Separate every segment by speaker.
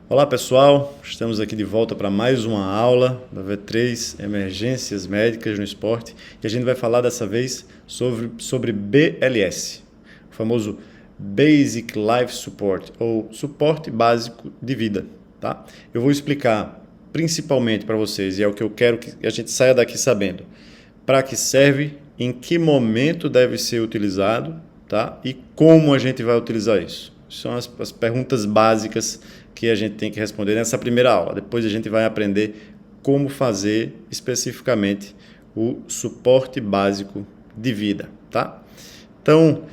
Speaker 1: Olá pessoal, estamos aqui de volta para mais uma aula da V3 Emergências Médicas no Esporte e a gente vai falar dessa vez sobre BLS, o famoso Basic Life Support ou suporte básico de vida, tá? Eu vou explicar principalmente para vocês e é o que eu quero que a gente saia daqui sabendo, para que serve, em que momento deve ser utilizado, tá? E como a gente vai utilizar isso. São as perguntas básicas que a gente tem que responder nessa primeira aula. Depois a gente vai aprender como fazer especificamente o suporte básico de vida, tá? Então,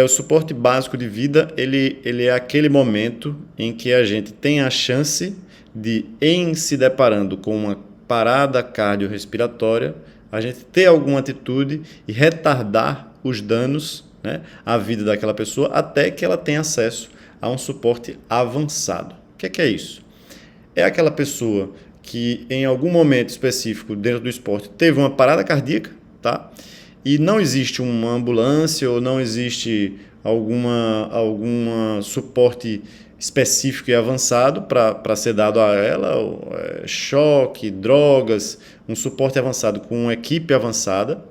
Speaker 1: o suporte básico de vida, ele é aquele momento em que a gente tem a chance de, em se deparando com uma parada cardiorrespiratória, a gente ter alguma atitude e retardar os danos, né, à vida daquela pessoa até que ela tenha acesso a um suporte avançado. O que é isso? É aquela pessoa que em algum momento específico dentro do esporte teve uma parada cardíaca, tá? E não existe uma ambulância ou não existe alguma suporte específico e avançado para ser dado a ela, choque, drogas, um suporte avançado com uma equipe avançada,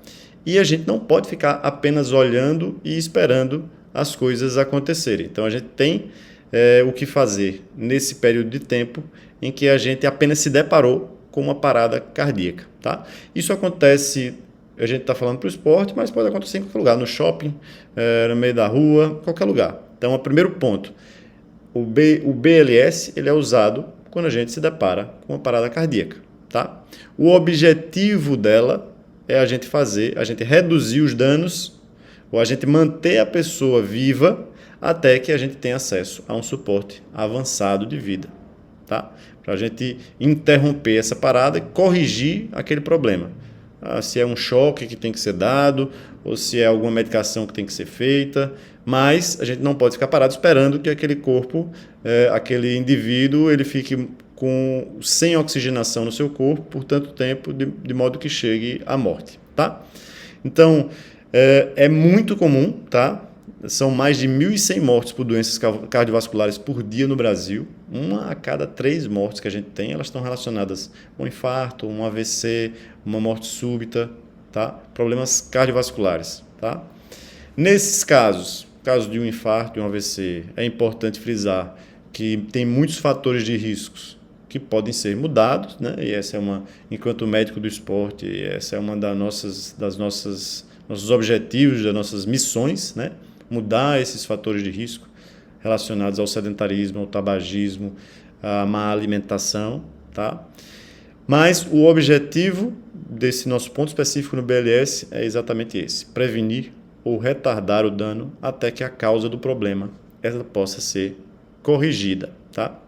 Speaker 1: e a gente não pode ficar apenas olhando e esperando as coisas acontecerem. Então a gente tem o que fazer nesse período de tempo em que a gente apenas se deparou com uma parada cardíaca, tá? Isso acontece, a gente está falando para o esporte, mas pode acontecer em qualquer lugar, no shopping, no meio da rua, qualquer lugar. Então, o primeiro ponto, o BLS ele é usado quando a gente se depara com uma parada cardíaca, tá? O objetivo dela é a gente reduzir os danos ou a gente manter a pessoa viva até que a gente tenha acesso a um suporte avançado de vida, tá? Para a gente interromper essa parada e corrigir aquele problema. Se é um choque que tem que ser dado ou se é alguma medicação que tem que ser feita, mas a gente não pode ficar parado esperando que aquele corpo, aquele indivíduo, ele fique sem oxigenação no seu corpo por tanto tempo, de modo que chegue à morte, tá? Então, é muito comum, tá? São mais de 1.100 mortes por doenças cardiovasculares por dia no Brasil. Uma a cada 3 mortes que a gente tem, elas estão relacionadas a um infarto, um AVC, uma morte súbita, tá? Problemas cardiovasculares, tá? Nesses casos, caso de um infarto e um AVC, é importante frisar que tem muitos fatores de riscos que podem ser mudados, né? E essa é enquanto médico do esporte, essa é uma nossos objetivos, das nossas missões, né? Mudar esses fatores de risco relacionados ao sedentarismo, ao tabagismo, à má alimentação, tá? Mas o objetivo desse nosso ponto específico no BLS é exatamente esse: prevenir ou retardar o dano até que a causa do problema ela possa ser corrigida, tá?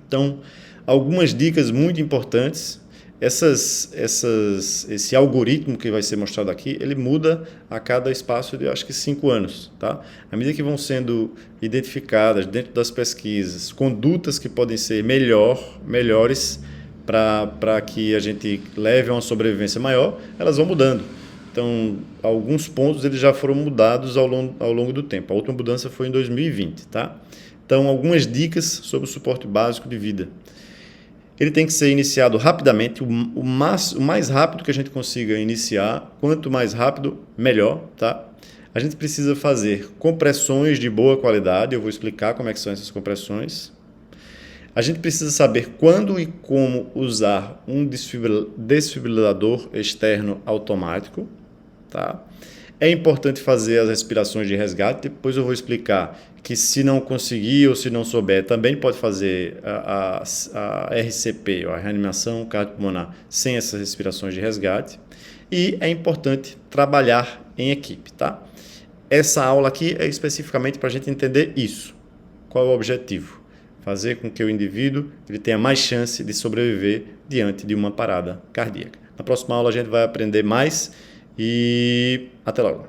Speaker 1: Então, algumas dicas muito importantes. Esse algoritmo que vai ser mostrado aqui, ele muda a cada espaço de, acho que, 5 anos. Tá? À medida que vão sendo identificadas dentro das pesquisas condutas que podem ser melhores para que a gente leve a uma sobrevivência maior, elas vão mudando. Então, alguns pontos eles já foram mudados ao longo do tempo. A última mudança foi em 2020. Tá? Então, algumas dicas sobre o suporte básico de vida. Ele tem que ser iniciado rapidamente, o mais rápido que a gente consiga iniciar. Quanto mais rápido, melhor, tá? A gente precisa fazer compressões de boa qualidade, eu vou explicar como é que são essas compressões. A gente precisa saber quando e como usar um desfibrilador externo automático, tá? É importante fazer as respirações de resgate, depois eu vou explicar que se não conseguir ou se não souber, também pode fazer a RCP, a reanimação cardiopulmonar, sem essas respirações de resgate. E é importante trabalhar em equipe, tá? Essa aula aqui é especificamente para a gente entender isso. Qual é o objetivo? Fazer com que o indivíduo ele tenha mais chance de sobreviver diante de uma parada cardíaca. Na próxima aula a gente vai aprender mais e até logo.